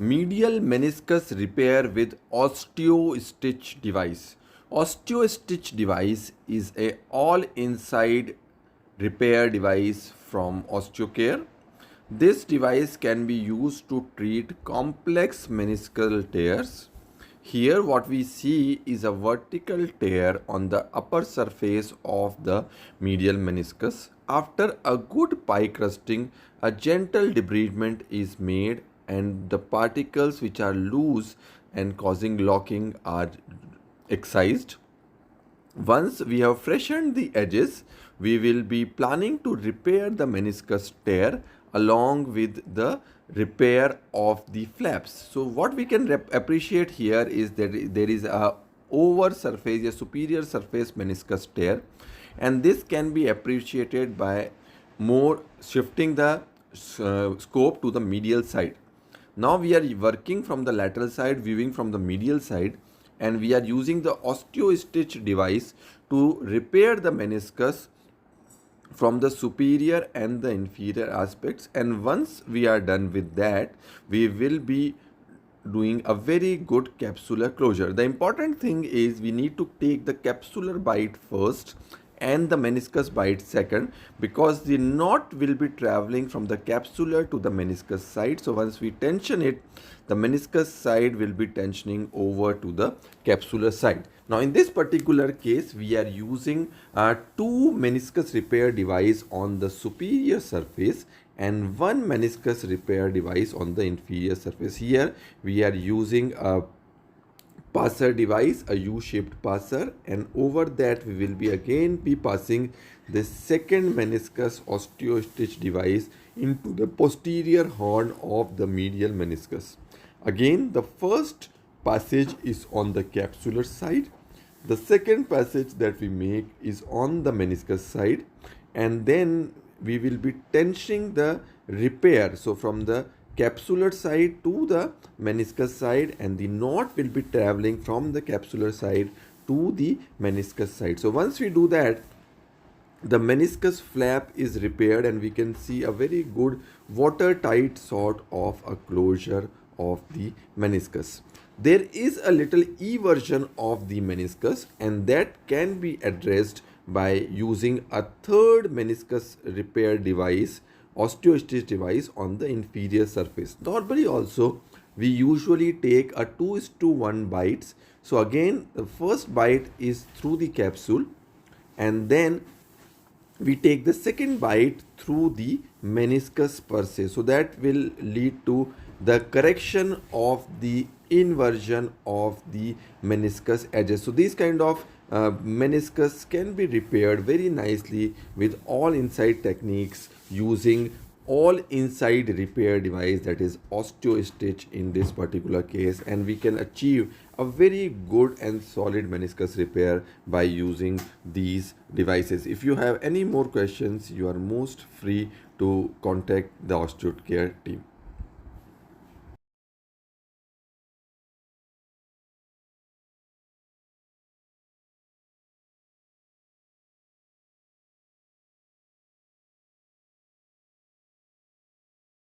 Medial meniscus repair with osteostitch device. Osteostitch device is a all inside repair device from Osteocare. This device can be used to treat complex meniscal tears. Here what we see is a vertical tear on the upper surface of the medial meniscus. After a good pie crusting, a gentle debridement is made and the particles which are loose and causing locking are excised. Once we have freshened the edges, we will be planning to repair the meniscus tear along with the repair of the flaps. So what we can appreciate here is that there is a over surface, a superior surface meniscus tear, and this can be appreciated by more shifting the scope to the medial side. Now we are working from the lateral side, viewing from the medial side, and we are using the osteostitch device to repair the meniscus from the superior and the inferior aspects. And once we are done with that, we will be doing a very good capsular closure. The important thing is we need to take the capsular bite first and the meniscus bite second, because the knot will be traveling from the capsular to the meniscus side. So once we tension it, the meniscus side will be tensioning over to the capsular side. Now in this particular case, we are using two meniscus repair device on the superior surface and one meniscus repair device on the inferior surface. Here we are using a passer device, a U-shaped passer, and over that we will be again passing the second meniscus osteostitch device into the posterior horn of the medial meniscus. Again, the first passage is on the capsular side. The second passage that we make is on the meniscus side, and then we will be tensioning the repair. So from the capsular side to the meniscus side, and the knot will be traveling from the capsular side to the meniscus side. So once we do that, the meniscus flap is repaired and we can see a very good watertight sort of a closure of the meniscus. There is a little eversion of the meniscus, and that can be addressed by using a third meniscus repair device, osteostitch device, on the inferior surface. Normally also we usually take a 2:1 bites. So again, the first bite is through the capsule, and then we take the second bite through the meniscus per se. So that will lead to the correction of the inversion of the meniscus edges. So these kind of meniscus can be repaired very nicely with all inside techniques using all inside repair device, that is osteostitch in this particular case, and we can achieve a very good and solid meniscus repair by using these devices. If you have any more questions, you are most free to contact the Osteocare team.